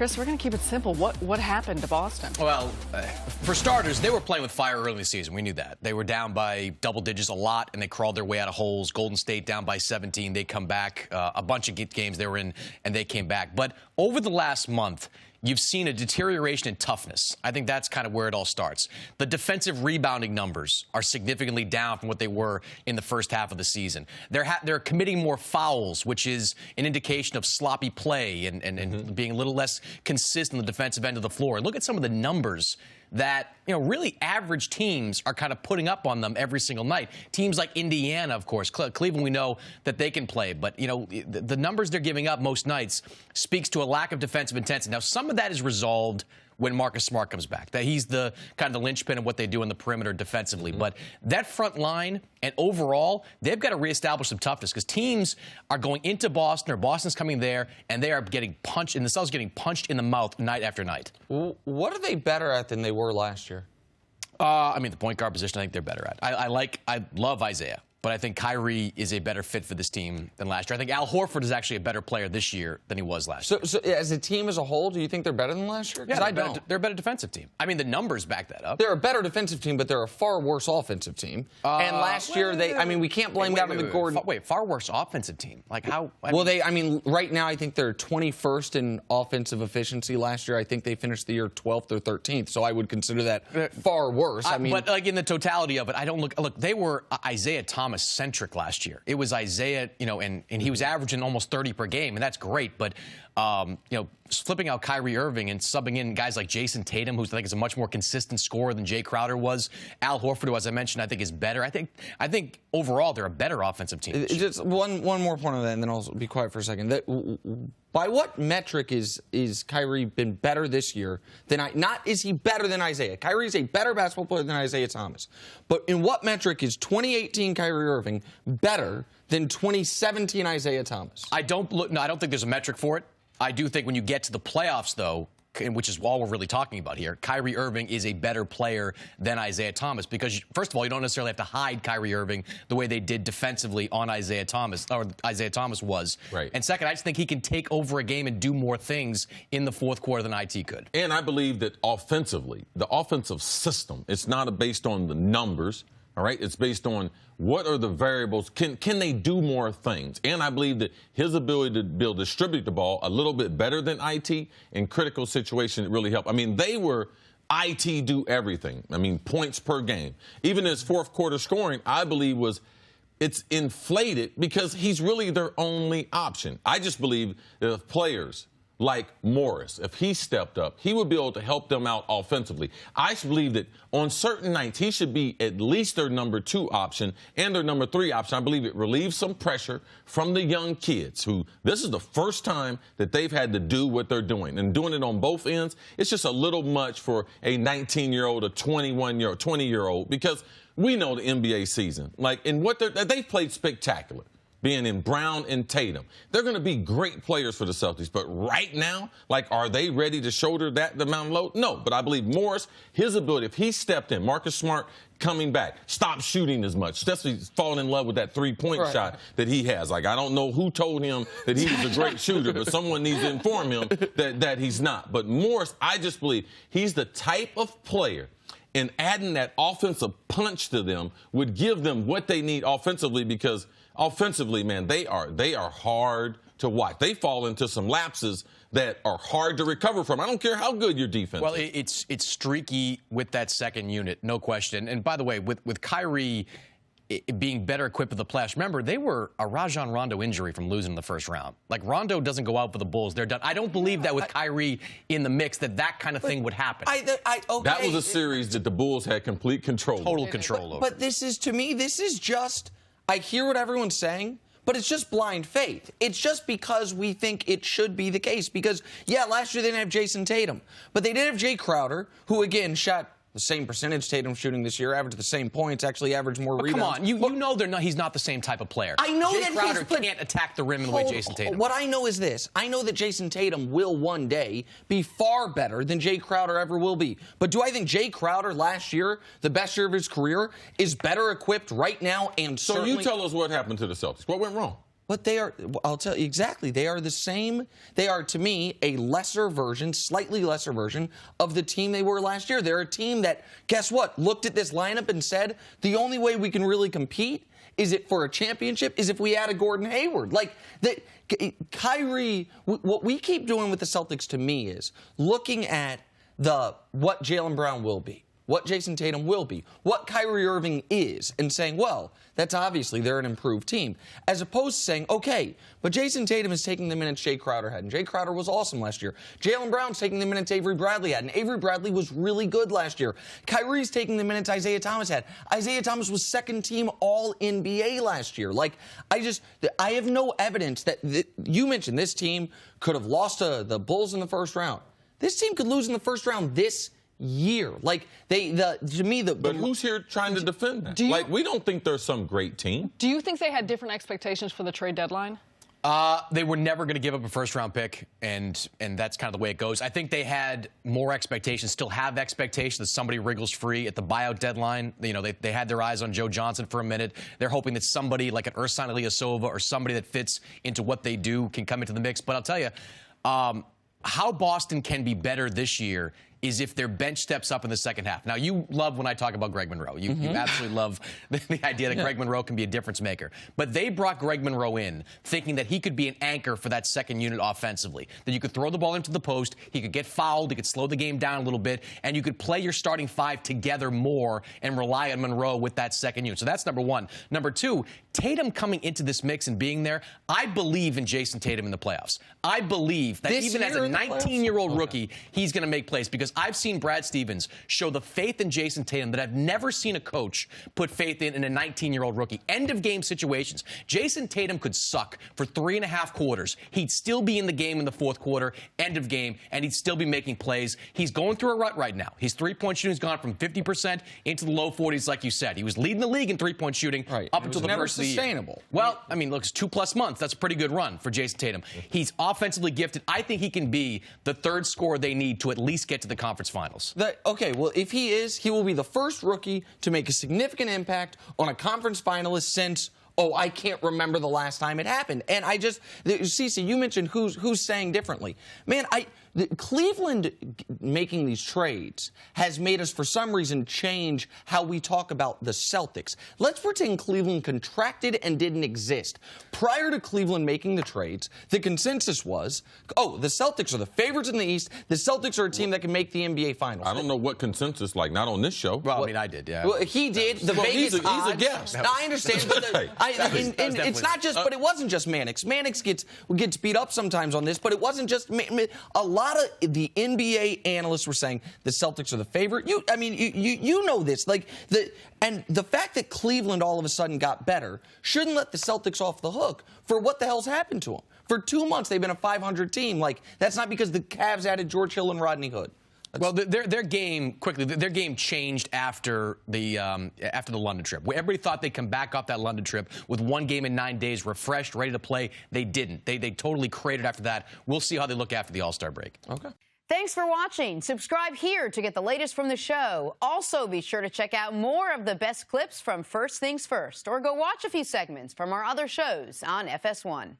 Cris, we're going to keep it simple. What happened to Boston? Well, for starters, they were playing with fire early in the season. We knew that. They were down by double digits a lot, and they crawled their way out of holes. Golden State down by 17. They come back. A bunch of games they were in, and they came back. But over the last month, you've seen a deterioration in toughness. I think that's kind of where it all starts. The defensive rebounding numbers are significantly down from what they were in the first half of the season. They're committing more fouls, which is an indication of sloppy play and being a little less consistent on the defensive end of the floor. And look at some of the numbers that, really average teams are kind of putting up on them every single night. Teams like Indiana, of course, Cleveland, we know that they can play. But, the numbers they're giving up most nights speaks to a lack of defensive intensity. Now, some of that is resolved when Marcus Smart comes back. That he's the kind of the linchpin of what they do in the perimeter defensively. But that front line and overall, they've got to reestablish some toughness because teams are going into Boston or Boston's coming there and they are getting punched in the cells, getting punched in the mouth night after night. What are they better at than they were last year? The point guard position, I think they're better at. I love Isaiah. But I think Kyrie is a better fit for this team than last year. I think Al Horford is actually a better player this year than he was last year. So as a team as a whole, do you think they're better than last year? Yeah, they're a better defensive team. The numbers back that up. They're a better defensive team, but they're a far worse offensive team. And last year, we can't blame that on the Gordon. Far worse offensive team. Like how? Right now, I think they're 21st in offensive efficiency. Last year, I think they finished the year 12th or 13th. So I would consider that far worse. But in the totality of it, I don't look. They were Isaiah Thomas centric last year. It was Isaiah, and he was averaging almost 30 per game, and that's great. But flipping out Kyrie Irving and subbing in guys like Jason Tatum, who I think is a much more consistent scorer than Jay Crowder was. Al Horford, who, as I mentioned, I think is better. I think overall they're a better offensive team. Just one more point on that, and then I'll be quiet for a second. By what metric is Kyrie been better this year than not is he better than Isaiah? Kyrie is a better basketball player than Isaiah Thomas. But in what metric is 2018 Kyrie Irving better than 2017 Isaiah Thomas? I don't think there's a metric for it. I do think when you get to the playoffs, though, which is all we're really talking about here, Kyrie Irving is a better player than Isaiah Thomas because, first of all, you don't necessarily have to hide Kyrie Irving the way they did defensively on Isaiah Thomas, or Isaiah Thomas was. Right. And second, I just think he can take over a game and do more things in the fourth quarter than IT could. And I believe that offensively, the offensive system, it's not based on the numbers. All right, it's based on what are the variables. Can they do more things? And I believe that his ability to distribute the ball a little bit better than IT in critical situations really helped. They were IT do everything. Points per game. Even his fourth quarter scoring, I believe, it's inflated because he's really their only option. I just believe that if players like Morris, if he stepped up, he would be able to help them out offensively. I believe that on certain nights, he should be at least their number 2 option and their number 3 option. I believe it relieves some pressure from the young kids who this is the first time that they've had to do what they're doing. And doing it on both ends, it's just a little much for a 19-year-old, a 21-year-old, 20-year-old, because we know the NBA season. They've played spectacular. Being in Brown and Tatum. They're going to be great players for the Celtics. But right now, are they ready to shoulder the mountain load? No. But I believe Morris, his ability, if he stepped in, Marcus Smart coming back, stop shooting as much. Especially falling in love with that three-point shot that he has. I don't know who told him that he was a great shooter, but someone needs to inform him that he's not. But Morris, I just believe he's the type of player, and adding that offensive punch to them would give them what they need offensively, because offensively, man, they are hard to watch. They fall into some lapses that are hard to recover from. I don't care how good your defense is. Well, it's streaky with that second unit, no question. And by the way, with Kyrie being better equipped for the playoffs, remember, they were a Rajon Rondo injury from losing in the first round. Rondo doesn't go out for the Bulls. They're done. I don't believe that with Kyrie in the mix that kind of thing would happen. Okay. That was a series that the Bulls had complete control over. Total control over. But this is just, I hear what everyone's saying, but it's just blind faith. It's just because we think it should be the case. Because, last year they didn't have Jason Tatum, but they did have Jay Crowder, who, again, shot the same percentage Tatum shooting this year, averaged the same points, actually averaged more rebounds. Come on, you know he's not the same type of player. I know Jay that Crowder can't attack the rim in the way Jason Tatum. What I know is this. I know that Jason Tatum will one day be far better than Jay Crowder ever will be. But do I think Jay Crowder last year, the best year of his career, is better equipped right now and So certainly... you tell us what happened to the Celtics. What went wrong? But they are, I'll tell you exactly, they are the same. They are, to me, a lesser version, slightly lesser version of the team they were last year. They're a team that, guess what, looked at this lineup and said, the only way we can really compete is it for a championship is if we add a Gordon Hayward. Like, Kyrie, what we keep doing with the Celtics, to me, is looking at what Jaylen Brown will be, what Jason Tatum will be, what Kyrie Irving is, and saying, well, that's obviously they're an improved team, as opposed to saying, okay, but Jason Tatum is taking the minutes Jay Crowder had, and Jay Crowder was awesome last year. Jaylen Brown's taking the minutes Avery Bradley had, and Avery Bradley was really good last year. Kyrie's taking the minutes Isaiah Thomas had. Isaiah Thomas was second-team All-NBA last year. Like, I have no evidence that you mentioned this team could have lost to the Bulls in the first round. This team could lose in the first round this year. Like, to me, But who's here trying to defend that? We don't think they're some great team. Do you think they had different expectations for the trade deadline? They were never going to give up a first-round pick, and that's kind of the way it goes. I think they had more expectations, still have expectations that somebody wriggles free at the buyout deadline. You know, they had their eyes on Joe Johnson for a minute. They're hoping that somebody like an Ersan Ilyasova or somebody that fits into what they do can come into the mix. But I'll tell you, how Boston can be better this year is if their bench steps up in the second half. Now, you love when I talk about Greg Monroe. You absolutely love the idea that Greg Monroe can be a difference maker. But they brought Greg Monroe in thinking that he could be an anchor for that second unit offensively, that you could throw the ball into the post, he could get fouled, he could slow the game down a little bit, and you could play your starting five together more and rely on Monroe with that second unit. So that's number one. Number two, Tatum coming into this mix and being there, I believe in Jason Tatum in the playoffs. I believe that even as a 19-year-old rookie, he's going to make plays, because I've seen Brad Stevens show the faith in Jason Tatum that I've never seen a coach put faith in a 19-year-old rookie. End-of-game situations. Jason Tatum could suck for 3.5 quarters. He'd still be in the game in the fourth quarter, end of game, and he'd still be making plays. He's going through a rut right now. His three-point shooting's gone from 50% into the low 40s, like you said. He was leading the league in three-point shooting up until the first of the year. Sustainable. Well, I mean, look, it's 2+ months. That's a pretty good run for Jason Tatum. He's offensively gifted. I think he can be the third scorer they need to at least get to the conference finals. Okay, well, if he is, he will be the first rookie to make a significant impact on a conference finalist since, I can't remember the last time it happened. And Cece, you mentioned who's saying differently. Man, Cleveland making these trades has made us, for some reason, change how we talk about the Celtics. Let's pretend Cleveland contracted and didn't exist. Prior to Cleveland making the trades, the consensus was, the Celtics are the favorites in the East. The Celtics are a team that can make the NBA Finals. I don't know what consensus, like, not on this show. Well, I mean, I did, yeah. Well, he did. The Vegas he's odds. a guest. No, I understand. But it's not just, but it wasn't just Mannix. Mannix gets beat up sometimes on this, but it wasn't just a lot of the NBA analysts were saying the Celtics are the favorite. You know this. And the fact that Cleveland all of a sudden got better shouldn't let the Celtics off the hook for what the hell's happened to them. For 2 months, they've been a 500 team. Like, that's not because the Cavs added George Hill and Rodney Hood. Well, their game changed after the London trip. Where everybody thought they'd come back off that London trip with one game in 9 days, refreshed, ready to play. They didn't. They totally cratered after that. We'll see how they look after the All-Star break. Okay. Thanks for watching. Subscribe here to get the latest from the show. Also, be sure to check out more of the best clips from First Things First, or go watch a few segments from our other shows on FS1.